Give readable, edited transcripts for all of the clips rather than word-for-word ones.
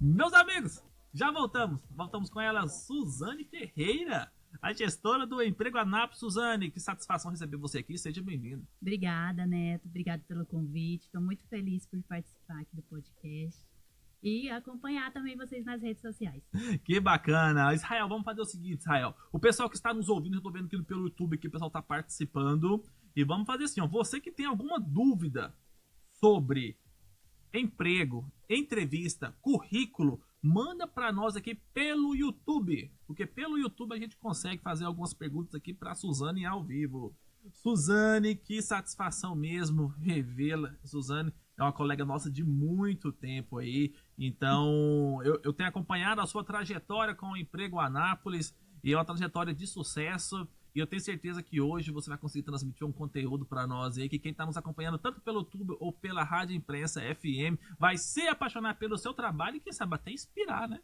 Meus amigos, já voltamos. Voltamos com ela, Suzane Ferreira, a gestora do Emprego Anápolis. Suzane, que satisfação receber você aqui. Seja bem-vindo. Obrigada, Neto. Obrigada pelo convite. Estou muito feliz por participar aqui do podcast e acompanhar também vocês nas redes sociais. Que bacana. Israel, vamos fazer o seguinte, Israel. O pessoal que está nos ouvindo, eu estou vendo aqui pelo YouTube que o pessoal está participando. E vamos fazer assim, ó. Você que tem alguma dúvida sobre emprego, entrevista, currículo, manda para nós aqui pelo YouTube, porque pelo YouTube a gente consegue fazer algumas perguntas aqui para Suzane ao vivo. Suzane, que satisfação mesmo revê-la. Suzane é uma colega nossa de muito tempo aí, então eu tenho acompanhado a sua trajetória com o Emprego Anápolis e é uma trajetória de sucesso. E eu tenho certeza que hoje você vai conseguir transmitir um conteúdo para nós aí, que quem está nos acompanhando tanto pelo YouTube ou pela Rádio Imprensa FM vai se apaixonar pelo seu trabalho e quem sabe até inspirar, né?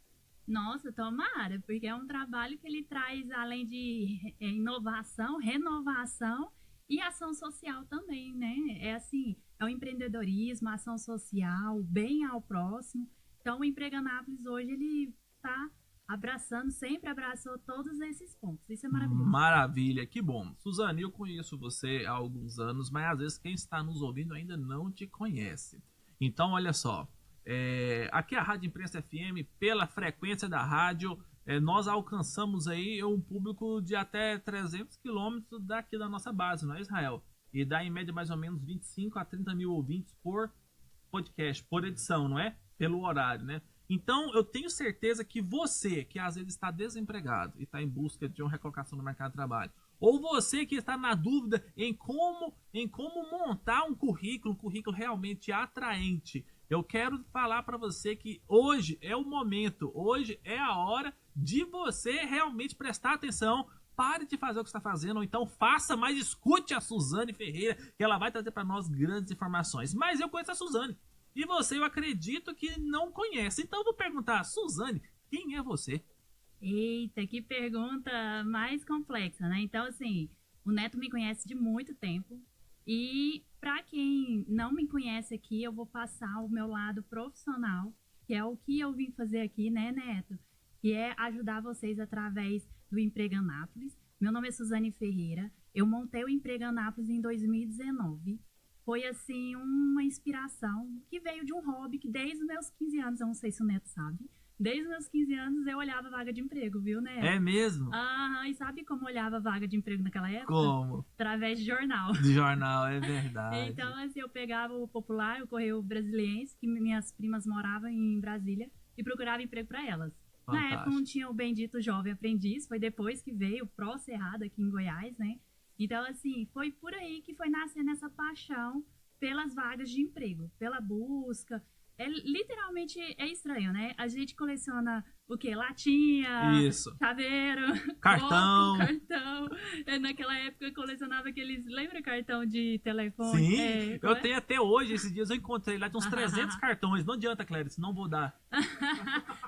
Nossa, tomara, porque é um trabalho que ele traz, além de inovação, renovação e ação social também, né? É assim, é o empreendedorismo, a ação social, bem ao próximo. Então, o Emprego Anápolis hoje, ele está abraçando, sempre abraçou todos esses pontos. Isso é maravilhoso. Maravilha, que bom. Suzane, eu conheço você há alguns anos, mas às vezes quem está nos ouvindo ainda não te conhece. Então, olha só, aqui a Rádio Imprensa FM, pela frequência da rádio, nós alcançamos aí um público de até 300 quilômetros daqui da nossa base, não é, Israel? E dá em média mais ou menos 25 a 30 mil ouvintes por podcast, por edição, não é? Pelo horário, né? Então, eu tenho certeza que você, que às vezes está desempregado e está em busca de uma recolocação no mercado de trabalho, ou você que está na dúvida em como montar um currículo realmente atraente, eu quero falar para você que hoje é o momento, hoje é a hora de você realmente prestar atenção. Pare de fazer o que está fazendo, ou então faça, mas escute a Suzane Ferreira, que ela vai trazer para nós grandes informações. Mas eu conheço a Suzane. E você, eu acredito que não conhece. Então eu vou perguntar, Suzane, quem é você? Eita, que pergunta mais complexa, né? Então, assim, o Neto me conhece de muito tempo. E para quem não me conhece aqui, eu vou passar o meu lado profissional, que é o que eu vim fazer aqui, né, Neto? Que é ajudar vocês através do Emprego Anápolis. Meu nome é Suzane Ferreira. Eu montei o Emprego Anápolis em 2019. Foi, assim, uma inspiração que veio de um hobby que desde os meus 15 anos, eu não sei se o Neto sabe, desde os meus 15 anos eu olhava vaga de emprego, viu, Neto? É mesmo? E sabe como olhava vaga de emprego naquela época? Como? Através de jornal. De jornal, é verdade. Então, assim, eu pegava o Popular, o Correio Brasiliense, que minhas primas moravam em Brasília, e procurava emprego para elas. Fantástico. Na época não tinha o bendito Jovem Aprendiz, foi depois que veio o Pro Cerrado aqui em Goiás, né? Então, assim, foi por aí que foi nascendo essa paixão pelas vagas de emprego, pela busca. Literalmente é estranho, né? A gente coleciona o quê? Latinha, isso, chaveiro, cartão. copo, cartão. Naquela época eu colecionava aqueles... Lembra cartão de telefone? Sim, eu tenho até hoje. Esses dias eu encontrei lá, tem uns 300 cartões. Não adianta, Clarice, não vou dar.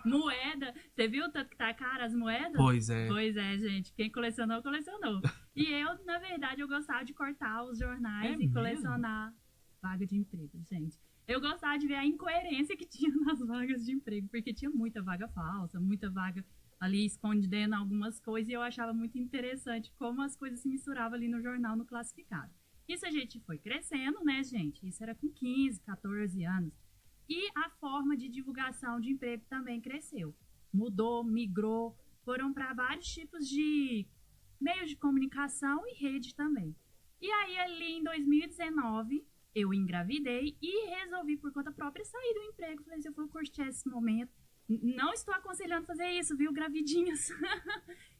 Moeda. Você viu o tanto que tá caro as moedas? Pois é. Pois é, gente. Quem colecionou, colecionou. E eu, na verdade, eu gostava de cortar os jornais e colecionar vaga de emprego, gente. Eu gostava de ver a incoerência que tinha nas vagas de emprego, porque tinha muita vaga falsa, muita vaga ali escondendo algumas coisas, e eu achava muito interessante como as coisas se misturavam ali no jornal, no classificado. Isso a gente foi crescendo, né, gente? Isso era com 15, 14 anos. E a forma de divulgação de emprego também cresceu. Mudou, migrou, foram para vários tipos de meios de comunicação e rede também. E aí, ali em 2019... eu engravidei e resolvi, por conta própria, sair do emprego. Falei, se eu for curtir esse momento, não estou aconselhando fazer isso, viu, gravidinhas?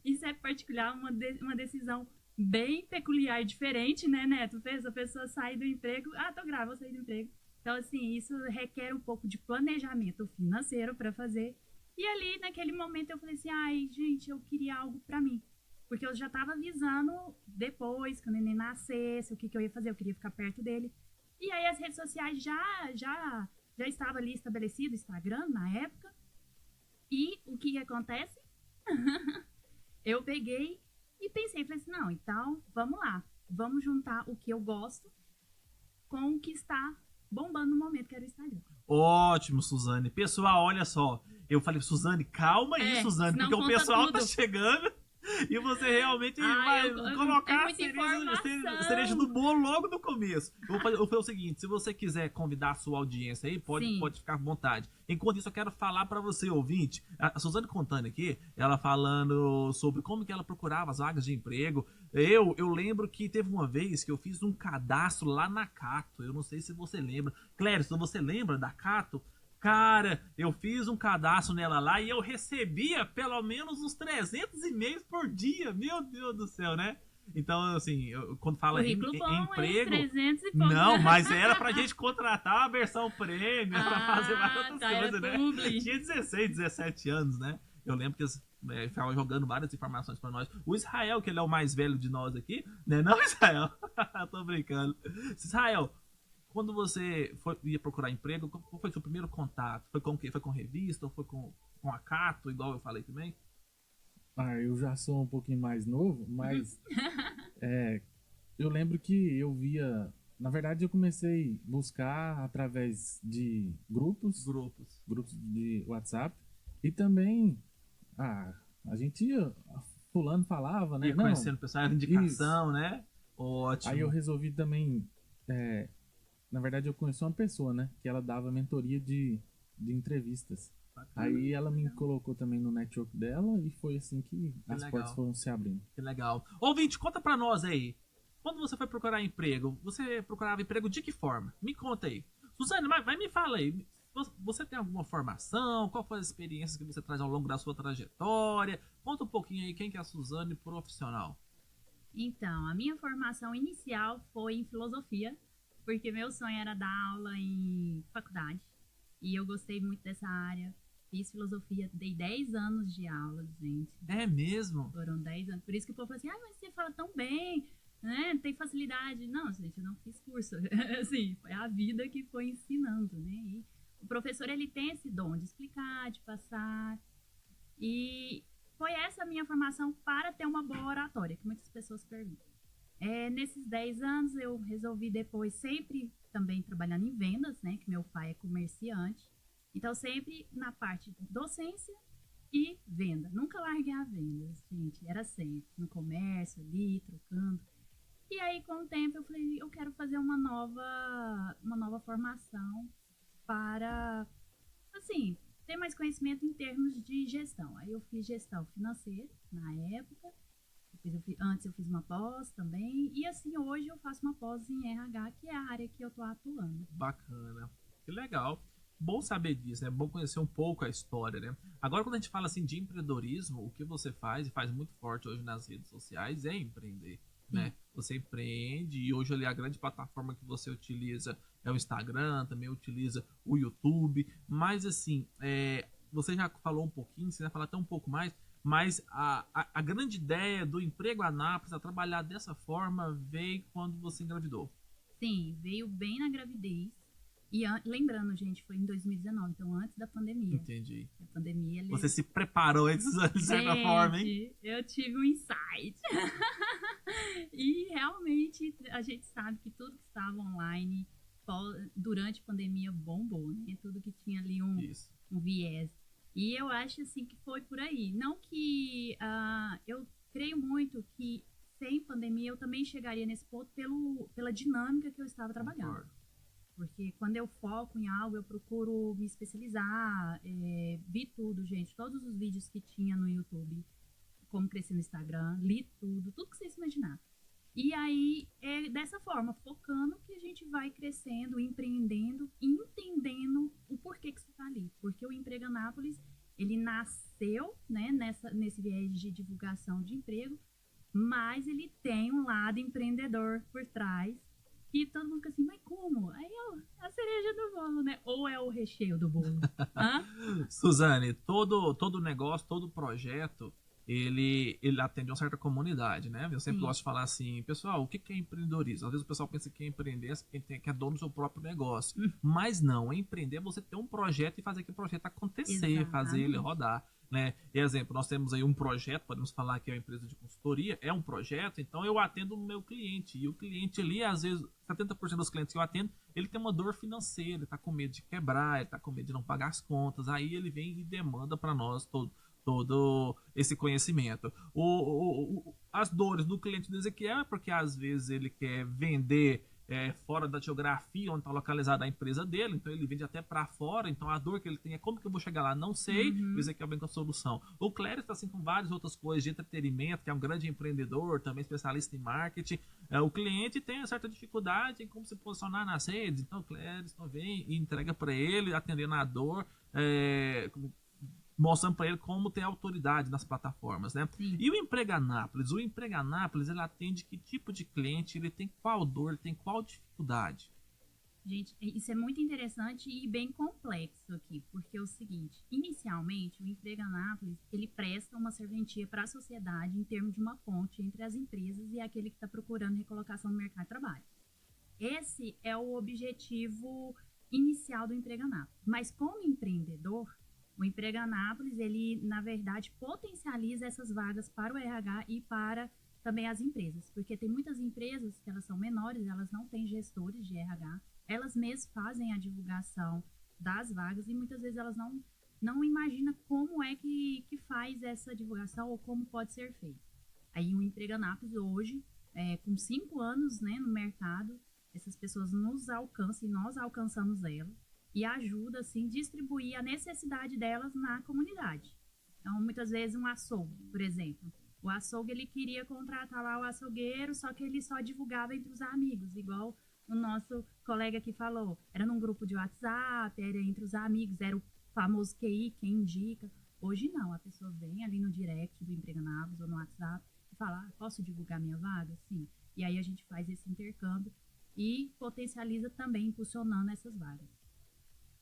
Isso é particular, uma decisão bem peculiar e diferente, né, Neto? A pessoa sai do emprego, tô grávida, vou sair do emprego. Então, assim, isso requer um pouco de planejamento financeiro para fazer. E ali, naquele momento, eu falei assim, gente, eu queria algo para mim. Porque eu já estava visando depois, que o neném nascesse, o que eu ia fazer, eu queria ficar perto dele. E aí as redes sociais já estava ali estabelecido, Instagram na época. E o que acontece? Eu peguei e pensei, falei assim, não, então vamos lá. Vamos juntar o que eu gosto com o que está bombando no momento, que era o Instagram. Ótimo, Suzane. Pessoal, olha só. Eu falei, Suzane, calma aí, Suzane, porque o pessoal tá chegando e você realmente vai colocar a cereja do bolo logo no começo. Eu vou fazer o seguinte, se você quiser convidar a sua audiência aí, pode ficar à vontade. Enquanto isso, eu quero falar para você, ouvinte, a Suzane contando aqui, ela falando sobre como que ela procurava as vagas de emprego. Eu lembro que teve uma vez que eu fiz um cadastro lá na Cato, eu não sei se você lembra. Clério, se você lembra da Cato, cara, eu fiz um cadastro nela lá e eu recebia pelo menos uns 300 e-mails por dia. Meu Deus do céu, né? Então, assim, quando fala em emprego... 300 e não, mas era pra gente contratar a versão prêmio, pra fazer várias outras coisas, né? Tinha 16, 17 anos, né? Eu lembro que eles ficavam jogando várias informações pra nós. O Israel, que ele é o mais velho de nós aqui, né? Não, Israel? Tô brincando. Israel, quando você ia procurar emprego, qual foi o seu primeiro contato? Foi com o quê? Foi com revista ou foi com a Cato, igual eu falei também? Eu já sou um pouquinho mais novo, mas eu lembro que eu via... Na verdade, eu comecei a buscar através de grupos de WhatsApp e também a gente ia... Fulano falava, né? Ia conhecendo o pessoal, era indicação, né? Ótimo. Aí eu resolvi também... Na verdade, eu conheci uma pessoa, né? Que ela dava mentoria de entrevistas. Bacana. Aí ela me colocou também no network dela e foi assim que as portas foram se abrindo. Que legal. Ouvinte, conta pra nós aí. Quando você foi procurar emprego, você procurava emprego de que forma? Me conta aí. Suzane, vai me fala aí. Você tem alguma formação? Qual foi as experiências que você traz ao longo da sua trajetória? Conta um pouquinho aí quem que é a Suzane profissional. Então, a minha formação inicial foi em filosofia, porque meu sonho era dar aula em faculdade. E eu gostei muito dessa área. Fiz filosofia, dei 10 anos de aula, gente. É mesmo? Foram 10 anos. Por isso que o povo fala assim, mas você fala tão bem, né? Tem facilidade. Não, gente, eu não fiz curso. Assim, foi a vida que foi ensinando, né? E o professor, ele tem esse dom de explicar, de passar. E foi essa a minha formação para ter uma boa oratória, que muitas pessoas perguntam. Nesses 10 anos, eu resolvi depois sempre também trabalhando em vendas, né? Que meu pai é comerciante. Então, sempre na parte de docência e venda. Nunca larguei a venda, gente. Era sempre no comércio ali, trocando. E aí, com o tempo, eu falei, eu quero fazer uma nova formação para, assim, ter mais conhecimento em termos de gestão. Aí eu fiz gestão financeira, na época. Antes eu fiz uma pós também. E assim, hoje eu faço uma pós em RH, que é a área que eu tô atuando. Bacana. Que legal. Bom saber disso, né? Bom conhecer um pouco a história, né? Agora, quando a gente fala assim de empreendedorismo, o que você faz, e faz muito forte hoje nas redes sociais, é empreender, né? Você empreende e hoje ali a grande plataforma que você utiliza é o Instagram, também utiliza o YouTube, mas assim, você já falou um pouquinho, você vai falar até um pouco mais, mas a grande ideia do Emprego Anápolis, a trabalhar dessa forma, veio quando você engravidou. Sim, veio bem na gravidez. E lembrando, gente, foi em 2019, então antes da pandemia. Entendi. A pandemia... Você se preparou antes, de certa forma, hein? Eu tive um insight. E realmente, a gente sabe que tudo que estava online, durante a pandemia, bombou, né? Tudo que tinha ali um viés. E eu acho, assim, que foi por aí. Não que... eu creio muito que sem pandemia eu também chegaria nesse ponto pela dinâmica que eu estava trabalhando. Concordo. Porque quando eu foco em algo, eu procuro me especializar, vi tudo, gente, todos os vídeos que tinha no YouTube, como crescer no Instagram, li tudo que vocês imaginar. E aí, dessa forma, focando que a gente vai crescendo, empreendendo, entendendo o porquê que você está ali. Porque o Emprego Anápolis, ele nasceu, né, nesse viés de divulgação de emprego, mas ele tem um lado empreendedor por trás. E todo mundo fica assim, mas como? Aí a cereja do bolo, né? Ou é o recheio do bolo? Suzane, todo negócio, todo projeto, ele atende uma certa comunidade, né? Eu sempre Sim. gosto de falar assim, pessoal, o que é empreendedorismo? Às vezes o pessoal pensa que empreender é quem que é dono do seu próprio negócio. Mas não, empreender é você ter um projeto e fazer aquele projeto acontecer, fazer ele Exatamente. rodar. Né? Exemplo, nós temos aí um projeto, podemos falar que é uma empresa de consultoria, é um projeto, então eu atendo o meu cliente, e o cliente ali, às vezes, 70% dos clientes que eu atendo, ele tem uma dor financeira, ele está com medo de quebrar, ele está com medo de não pagar as contas, aí ele vem e demanda para nós todo esse conhecimento. As dores do cliente do Ezequiel é porque às vezes ele quer vender fora da geografia onde está localizada a empresa dele, então ele vende até para fora, então a dor que ele tem é como que eu vou chegar lá, não sei, o Ezequiel vem com a solução. O Clério está assim com várias outras coisas de entretenimento, que é um grande empreendedor, também especialista em marketing. O cliente tem uma certa dificuldade em como se posicionar nas redes, então o Clério vem e entrega para ele, atendendo a dor, mostrando para ele como ter autoridade nas plataformas, né? Sim. E o Empreganápolis? O Empreganápolis, ele atende que tipo de cliente? Ele tem qual dor? Ele tem qual dificuldade? Gente, isso é muito interessante e bem complexo aqui, porque é o seguinte, inicialmente, o Empreganápolis, ele presta uma serventia para a sociedade em termos de uma ponte entre as empresas e aquele que está procurando recolocação no mercado de trabalho. Esse é o objetivo inicial do Empreganápolis. Mas como empreendedor, o Empreganápolis, ele, na verdade, potencializa essas vagas para o RH e para também as empresas. Porque tem muitas empresas que elas são menores, elas não têm gestores de RH, elas mesmas fazem a divulgação das vagas e muitas vezes elas não imaginam como é que faz essa divulgação ou como pode ser feito. Aí o Empreganápolis hoje, com 5 anos, né, no mercado, essas pessoas nos alcançam e nós alcançamos elas. E ajuda, assim, distribuir a necessidade delas na comunidade. Então, muitas vezes, um açougue, por exemplo. O açougue, ele queria contratar lá o açougueiro, só que ele só divulgava entre os amigos, igual o nosso colega aqui falou. Era num grupo de WhatsApp, era entre os amigos, era o famoso QI, quem indica. Hoje não, a pessoa vem ali no direct do Empreganápolis ou no WhatsApp e fala, posso divulgar minha vaga? Sim. E aí a gente faz esse intercâmbio e potencializa também, impulsionando essas vagas.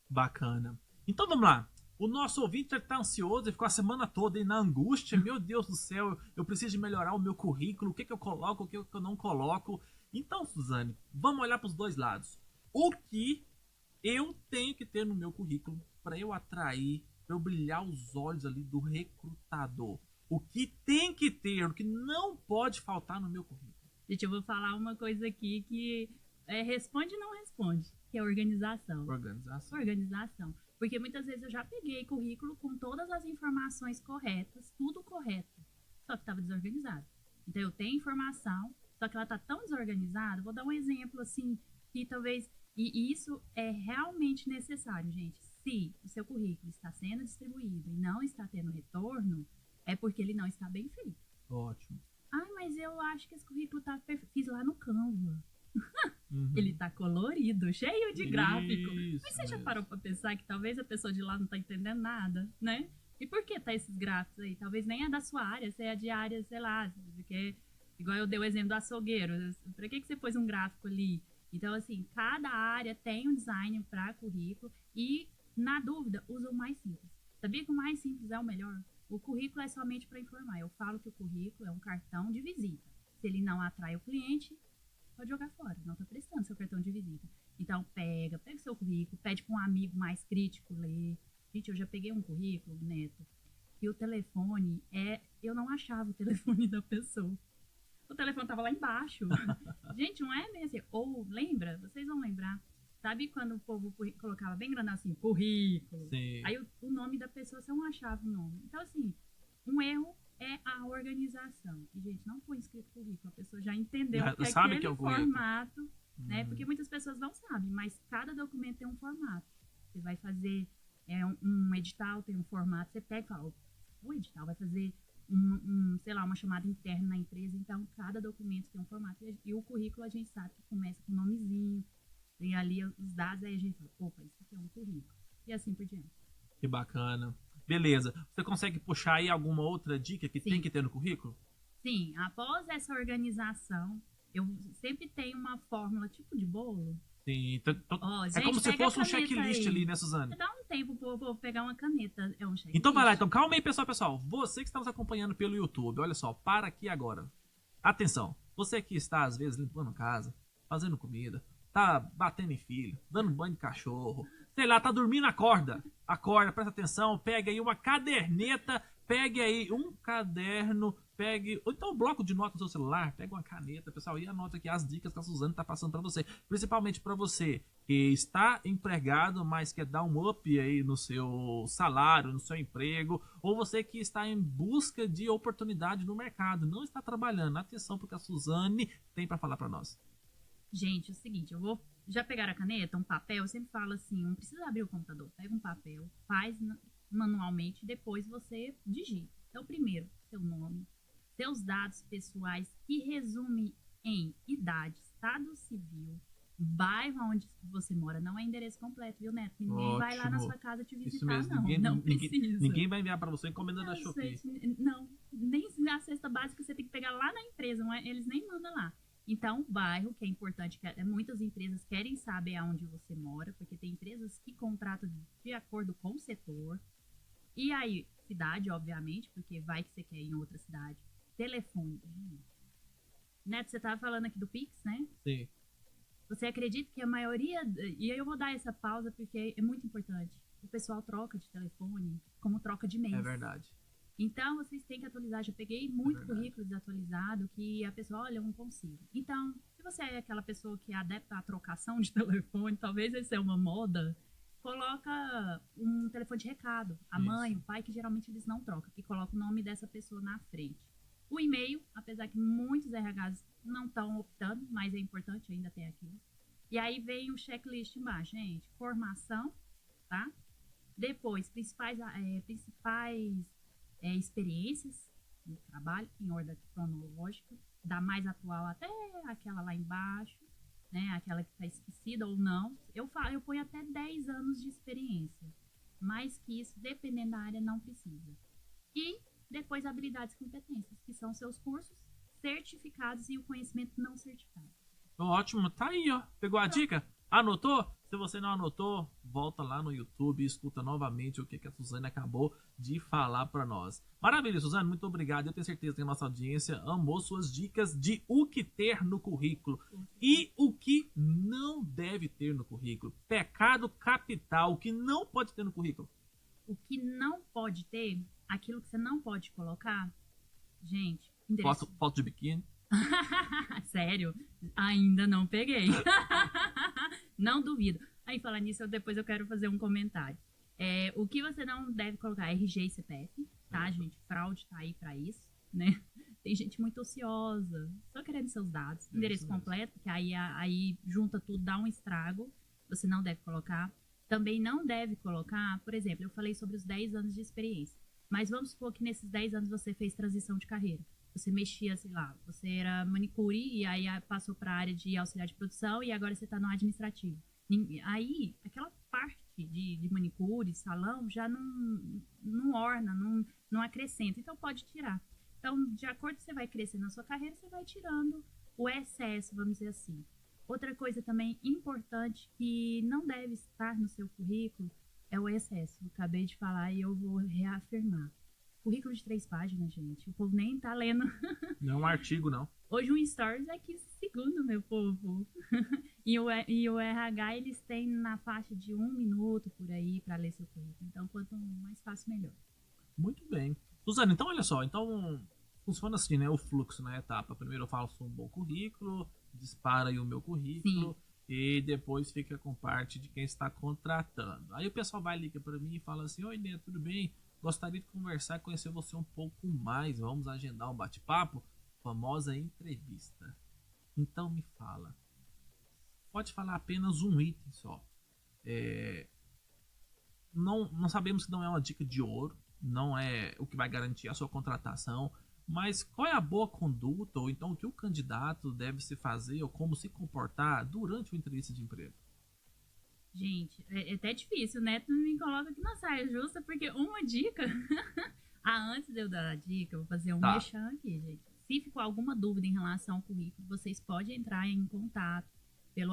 Bacana. Então vamos lá. O nosso ouvinte está ansioso e ficou a semana toda aí na angústia. Meu Deus do céu, eu preciso de melhorar o meu currículo. O que eu coloco, o que eu não coloco. Então, Suzane, vamos olhar para os dois lados. O que eu tenho que ter no meu currículo para eu atrair, para eu brilhar os olhos ali do recrutador? O que tem que ter, o que não pode faltar no meu currículo? Gente, eu vou falar uma coisa aqui que responde e não responde, que é organização. Organização. Porque muitas vezes eu já peguei currículo com todas as informações corretas, tudo correto, só que estava desorganizado. Então eu tenho informação, só que ela está tão desorganizada. Vou dar um exemplo assim, que talvez... E isso é realmente necessário, gente. Se o seu currículo está sendo distribuído e não está tendo retorno, é porque ele não está bem feito. Ótimo. Ai, mas eu acho que esse currículo está perfeito. Fiz lá no Canva. Ele tá colorido, cheio de gráfico. Mas você já parou pra pensar que talvez a pessoa de lá não tá entendendo nada, né? E por que tá esses gráficos aí? Talvez nem é da sua área, você é de área, sei lá, porque, igual eu dei o exemplo do açougueiro. Pra que você pôs um gráfico ali? Então, assim, cada área tem um design para currículo e, na dúvida, usa o mais simples. Sabia que o mais simples é o melhor? O currículo é somente para informar. Eu falo que o currículo é um cartão de visita. Se ele não atrai o cliente, pode jogar fora, não está prestando seu cartão de visita. Então, pega seu currículo, pede para um amigo mais crítico ler. Gente, eu já peguei um currículo, Neto, e o telefone eu não achava o telefone da pessoa. O telefone estava lá embaixo. Gente, não é mesmo assim. Ou, lembra? Vocês vão lembrar. Sabe quando o povo colocava bem grandão assim, currículo? Sim. Aí o nome da pessoa, você não achava o nome. Então, assim, um erro é a organização. E, gente, não foi escrito currículo. A pessoa já entendeu que sabe aquele que é o formato, né? Porque muitas pessoas não sabem, mas cada documento tem um formato. Você vai fazer um edital, tem um formato. Você pega e fala, o edital vai fazer sei lá, uma chamada interna na empresa. Então, cada documento tem um formato. E o currículo, a gente sabe que começa com um nomezinho. Tem ali os dados, aí a gente fala, opa, isso aqui é um currículo. E assim por diante. Que bacana. Beleza. Você consegue puxar aí alguma outra dica que tem que ter no currículo? Sim. Após essa organização, eu sempre tenho uma fórmula tipo de bolo. Sim, Ó, é gente, como se pega a fosse um caneta checklist aí. ali, né, Suzane? Dá um tempo pro povo pegar uma caneta. É um checklist. Então vai lá, então calma aí, pessoal. Você que está nos acompanhando pelo YouTube, olha só, para aqui agora. Atenção, você que está às vezes limpando casa, fazendo comida, tá batendo em filho, dando banho de cachorro, sei lá, tá dormindo, acorda, presta atenção, pega aí uma caderneta, pegue aí um caderno, ou então um bloco de notas do seu celular, pega uma caneta, pessoal, e anota aqui as dicas que a Suzane tá passando para você, principalmente para você que está empregado, mas quer dar um up aí no seu salário, no seu emprego, ou você que está em busca de oportunidade no mercado, não está trabalhando. Atenção porque a Suzane tem para falar para nós. Gente, é o seguinte, eu vou já pegar a caneta, um papel, eu sempre falo assim, não precisa abrir o computador, pega um papel, faz manualmente, depois você digita. Então, primeiro, seu nome, seus dados pessoais, que resume em idade, estado civil, bairro onde você mora, não é endereço completo, viu, Neto? Ninguém vai lá na sua casa te visitar, isso mesmo, não precisa. Ninguém vai enviar para você encomenda da Shopee. Não, nem a cesta básica você tem que pegar lá na empresa, eles nem mandam lá. Então, bairro, que é importante, muitas empresas querem saber aonde você mora, porque tem empresas que contratam de acordo com o setor. E aí, cidade, obviamente, porque vai que você quer ir em outra cidade. Telefone. Neto, você estava falando aqui do Pix, né? Sim. Você acredita que a maioria... E aí eu vou dar essa pausa porque é muito importante. O pessoal troca de telefone como troca de mês. É verdade. Então, vocês têm que atualizar. Já peguei muito currículo desatualizado que a pessoa, olha, eu não consigo. Então, se você é aquela pessoa que é adepta à trocação de telefone, talvez essa é uma moda, coloca um telefone de recado. A mãe, o pai, que geralmente eles não trocam. E coloca o nome dessa pessoa na frente. O e-mail, apesar que muitos RHs não estão optando, mas é importante, ainda tem aquilo. E aí vem o checklist embaixo, gente. Formação, tá? Depois, principais experiências no trabalho, em ordem cronológica, da mais atual até aquela lá embaixo, né? Aquela que está esquecida ou não. Eu ponho até 10 anos de experiência. Mais que isso, dependendo da área, não precisa. E depois habilidades e competências, que são seus cursos certificados e o conhecimento não certificado. Ótimo, tá aí, ó. Pegou a dica? Anotou? Se você não anotou, volta lá no YouTube e escuta novamente o que a Suzane acabou de falar para nós. Maravilha, Suzane, muito obrigado. Eu tenho certeza que a nossa audiência amou suas dicas de o que ter no currículo e o que não deve ter no currículo. Pecado capital, o que não pode ter no currículo. O que não pode ter, aquilo que você não pode colocar, gente... Foto de biquíni. Sério? Ainda não peguei. Não duvido. Aí, falar nisso, depois eu quero fazer um comentário. O que você não deve colocar é RG e CPF, tá, gente? Fraude tá aí pra isso, né? Tem gente muito ociosa, só querendo seus dados. Endereço completo, que aí junta tudo, dá um estrago. Você não deve colocar. Também não deve colocar, por exemplo, eu falei sobre os 10 anos de experiência. Mas vamos supor que nesses 10 anos você fez transição de carreira. Você mexia, sei lá, você era manicure e aí passou para a área de auxiliar de produção e agora você está no administrativo. Aí, aquela parte de manicure, salão, já não orna, não acrescenta. Então, pode tirar. Então, de acordo com você vai crescendo na sua carreira, você vai tirando o excesso, vamos dizer assim. Outra coisa também importante que não deve estar no seu currículo é o excesso. Eu acabei de falar e eu vou reafirmar. Currículo de 3 páginas, gente. O povo nem tá lendo. Não é um artigo, não. Hoje um Stories é 15 segundos, meu povo. e o RH, eles têm na faixa de 1 minuto por aí para ler seu currículo. Então, quanto mais fácil, melhor. Muito bem. Suzane, então olha só. Então, funciona assim, né? O fluxo na etapa. Primeiro eu faço um bom currículo, dispara aí o meu currículo. Sim. E depois fica com parte de quem está contratando. Aí o pessoal vai ligar para mim e fala assim: oi, Neto, tudo bem? Gostaria de conversar, conhecer você um pouco mais. Vamos agendar um bate-papo? Famosa entrevista. Então me fala. Pode falar apenas um item só. Não sabemos que não é uma dica de ouro. Não é o que vai garantir a sua contratação. Mas qual é a boa conduta? Ou então o que o candidato deve se fazer ou como se comportar durante uma entrevista de emprego? Gente, é até difícil, né? Tu me coloca aqui na saia justa, porque uma dica... antes de eu dar a dica, eu vou fazer um merchan aqui, gente. Se ficou alguma dúvida em relação ao currículo, vocês podem entrar em contato pelo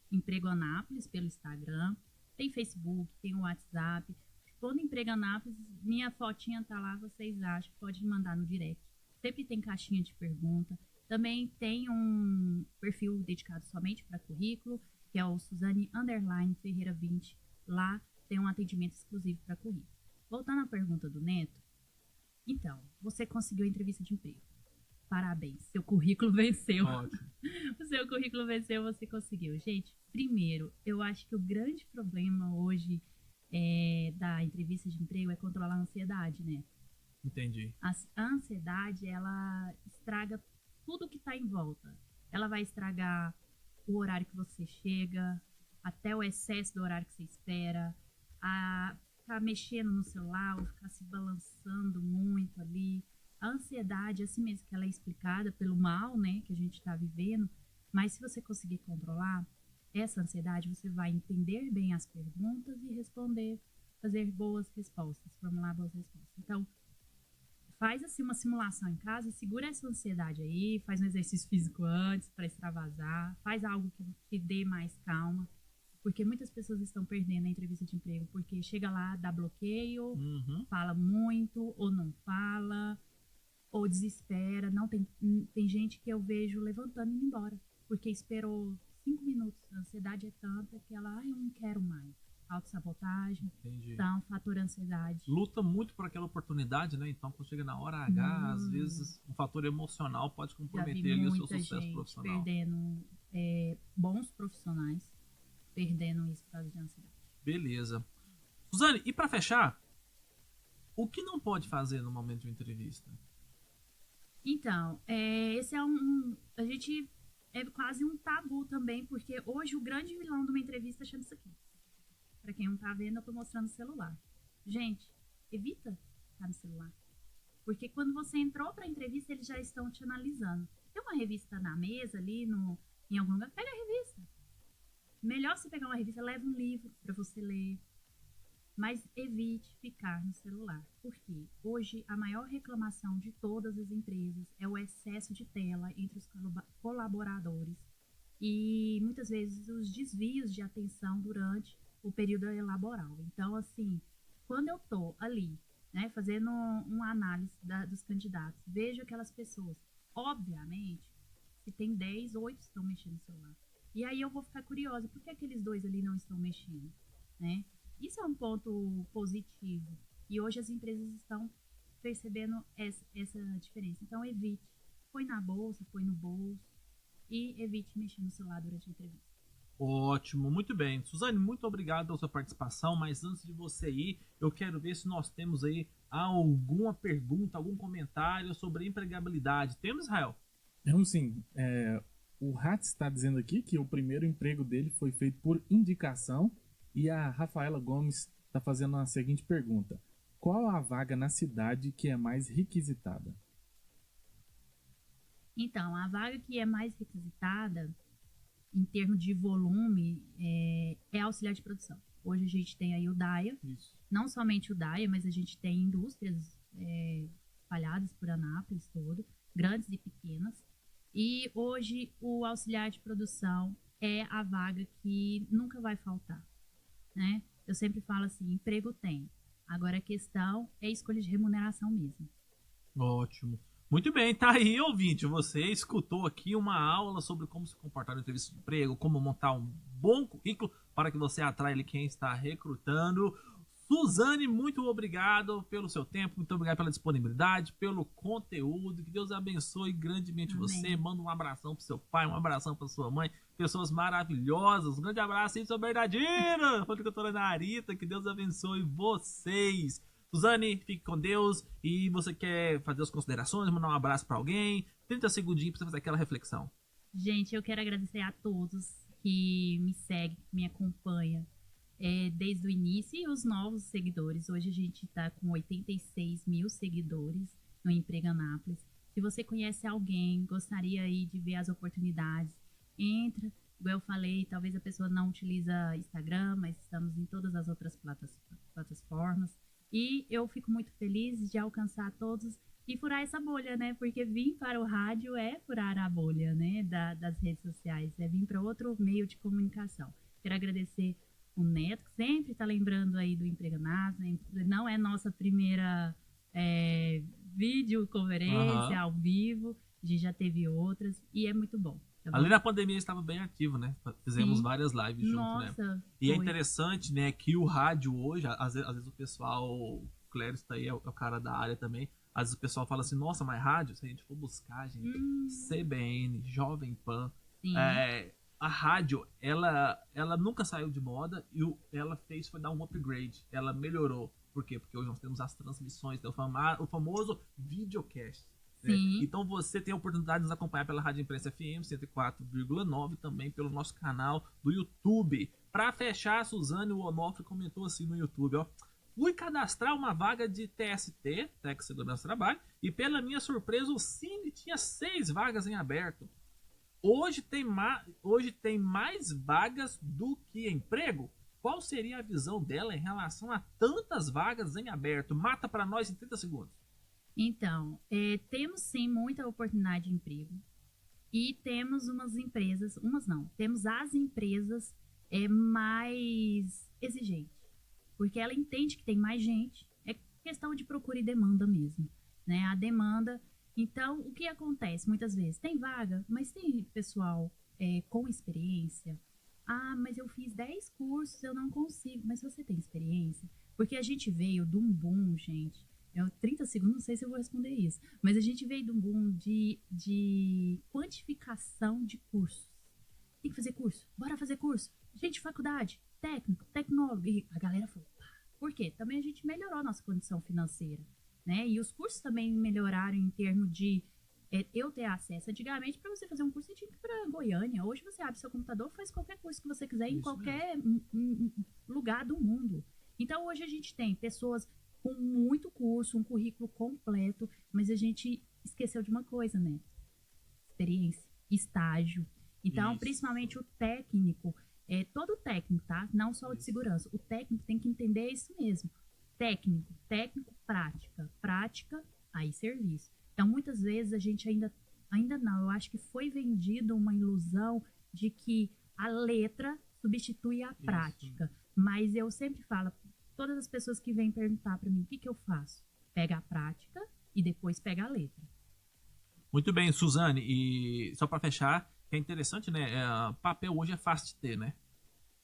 Emprego Anápolis, pelo Instagram. Tem Facebook, tem o WhatsApp. Quando Emprego Anápolis, minha fotinha tá lá, vocês acham, pode mandar no direct. Sempre tem caixinha de pergunta. Também tem um perfil dedicado somente para currículo, que é o Suzane_Ferreira 20. Lá tem um atendimento exclusivo para currículo. Voltando à pergunta do Neto, então, você conseguiu a entrevista de emprego. Parabéns, seu currículo venceu. Ótimo. O seu currículo venceu, você conseguiu. Gente, primeiro, eu acho que o grande problema hoje da entrevista de emprego é controlar a ansiedade, né? Entendi. A ansiedade, ela estraga tudo que está em volta. Ela vai estragar o horário que você chega, até o excesso do horário que você espera, a ficar mexendo no celular ou ficar se balançando muito ali. A ansiedade, assim mesmo que ela é explicada pelo mal, né, que a gente está vivendo, mas se você conseguir controlar essa ansiedade, você vai entender bem as perguntas e responder, fazer boas respostas, formular boas respostas. Então, faz assim uma simulação em casa e segura essa ansiedade aí, faz um exercício físico antes para extravasar, faz algo que te dê mais calma, porque muitas pessoas estão perdendo a entrevista de emprego, porque chega lá, dá bloqueio, fala muito ou não fala, ou desespera. Não tem gente que eu vejo levantando e indo embora, porque esperou 5 minutos. A ansiedade é tanta que ela, eu não quero mais. Autossabotagem, então, fator ansiedade. Luta muito por aquela oportunidade, né? Então, quando chega na hora H, às vezes um fator emocional pode comprometer ali o seu sucesso profissional. Perdendo bons profissionais, perdendo isso por causa de ansiedade. Beleza. Suzane, e para fechar, o que não pode fazer no momento de uma entrevista? Então, esse a gente é quase um tabu também, porque hoje o grande vilão de uma entrevista chama isso aqui. Pra quem não tá vendo, eu tô mostrando o celular. Gente, evita estar no celular. Porque quando você entrou pra entrevista, eles já estão te analisando. Tem uma revista na mesa ali, em algum lugar, pega a revista. Melhor você pegar uma revista, leva um livro pra você ler. Mas evite ficar no celular. Porque hoje a maior reclamação de todas as empresas é o excesso de tela entre os colaboradores. E muitas vezes os desvios de atenção durante o período laboral. Então, assim, quando eu tô ali, né, fazendo uma análise dos candidatos, vejo aquelas pessoas, obviamente, se tem 10, 8 estão mexendo no celular. E aí eu vou ficar curiosa, por que aqueles 2 ali não estão mexendo, né? Isso é um ponto positivo. E hoje as empresas estão percebendo essa diferença. Então, evite. Põe na bolsa, põe no bolso e evite mexer no celular durante a entrevista. Ótimo, muito bem. Suzane, muito obrigado pela sua participação, mas antes de você ir, eu quero ver se nós temos aí alguma pergunta, algum comentário sobre empregabilidade. Temos, Israel? Temos sim. O Hatz está dizendo aqui que o primeiro emprego dele foi feito por indicação e a Rafaela Gomes está fazendo a seguinte pergunta. Qual a vaga na cidade que é mais requisitada? Então, a vaga que é mais requisitada em termos de volume, é auxiliar de produção. Hoje a gente tem aí o DAIA, não somente o DAIA, mas a gente tem indústrias espalhadas por Anápolis todo, grandes e pequenas. E hoje o auxiliar de produção é a vaga que nunca vai faltar, né? Eu sempre falo assim, emprego tem. Agora a questão é escolha de remuneração mesmo. Ótimo. Muito bem, tá aí, ouvinte. Você escutou aqui uma aula sobre como se comportar na entrevista de emprego, como montar um bom currículo para que você atraia quem está recrutando. Suzane, muito obrigado pelo seu tempo, muito obrigado pela disponibilidade, pelo conteúdo. Que Deus abençoe grandemente você. Manda um abração pro seu pai, um abração pra sua mãe. Pessoas maravilhosas. Um grande abraço aí, sua Bernardina, doutora Narita. Que Deus abençoe vocês. Suzane, fique com Deus. E você quer fazer as considerações, mandar um abraço pra alguém? 30 segundinhos pra você fazer aquela reflexão. Gente, eu quero agradecer a todos que me seguem, que me acompanham desde o início e os novos seguidores. Hoje a gente está com 86 mil seguidores no Emprego Anápolis. Se você conhece alguém, gostaria aí de ver as oportunidades, entra. Igual eu falei, talvez a pessoa não utiliza Instagram, mas estamos em todas as outras plataformas. E eu fico muito feliz de alcançar todos e furar essa bolha, né? Porque vir para o rádio é furar a bolha, né? Das redes sociais, é vir para outro meio de comunicação. Quero agradecer o Neto, que sempre está lembrando aí do Empreganato, né? Não é nossa primeira videoconferência ao vivo, a gente já teve outras e é muito bom. Tá bom? Ali na pandemia estava bem ativo, né? Fizemos várias lives juntos, né? E é interessante, né, que o rádio hoje, às vezes o pessoal, o Cléris tá aí, é o cara da área também, às vezes o pessoal fala assim, nossa, mas rádio, se a gente for buscar, gente, CBN, Jovem Pan, a rádio, ela nunca saiu de moda e ela foi dar um upgrade, ela melhorou. Por quê? Porque hoje nós temos as transmissões, tem o famoso videocast. Né? Então você tem a oportunidade de nos acompanhar pela Rádio Imprensa FM 104,9, também pelo nosso canal do YouTube. Para fechar, a Suzane, o Onofre comentou assim no YouTube, ó. Fui cadastrar uma vaga de TST, Técnico de Segurança do Trabalho, e pela minha surpresa o Cine tinha 6 vagas em aberto. Hoje tem mais vagas do que emprego? Qual seria a visão dela em relação a tantas vagas em aberto? Mata para nós em 30 segundos. Então, temos sim muita oportunidade de emprego. E temos temos as empresas mais exigentes. Porque ela entende que tem mais gente, é questão de procura e demanda mesmo, né? A demanda, então, o que acontece muitas vezes? Tem vaga, mas tem pessoal com experiência. Ah, mas eu fiz 10 cursos, eu não consigo. Mas você tem experiência? Porque a gente veio de um boom, gente. 30 segundos, não sei se eu vou responder isso. Mas a gente veio de um boom de quantificação de cursos. Tem que fazer curso? Bora fazer curso. Gente, faculdade, técnico, tecnólogo. E a galera falou, por quê? Também a gente melhorou a nossa condição financeira, né? E os cursos também melhoraram em termos de eu ter acesso. Antigamente, para você fazer um curso, você tinha que ir para Goiânia. Hoje você abre seu computador, faz qualquer curso que você quiser em qualquer lugar do mundo. Então, hoje a gente tem pessoas com muito curso, um currículo completo, mas a gente esqueceu de uma coisa, né? Experiência, estágio. Então, principalmente o técnico, todo técnico, tá? Não só o de segurança. O técnico tem que entender isso mesmo. Técnico, prática, aí serviço. Então, muitas vezes a gente ainda não, eu acho que foi vendido uma ilusão de que a letra substitui a prática. Mas eu sempre falo, todas as pessoas que vêm perguntar para mim, o que eu faço? Pega a prática e depois pega a letra. Muito bem, Suzane, e só para fechar, é interessante, né? Papel hoje é fácil de ter, né?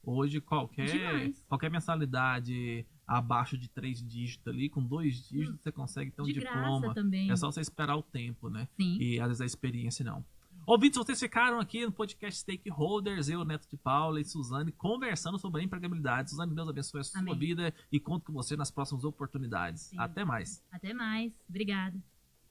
Hoje qualquer mensalidade abaixo de 3 dígitos ali, com 2 dígitos você consegue ter um diploma. Também. É só você esperar o tempo, né? Sim. E às vezes a experiência não. Ouvintes, vocês ficaram aqui no podcast Stakeholders, eu, Neto de Paula e Suzane, conversando sobre a empregabilidade. Suzane, Deus abençoe a sua vida e conto com você nas próximas oportunidades. Sim. Até mais. Até mais. Obrigada.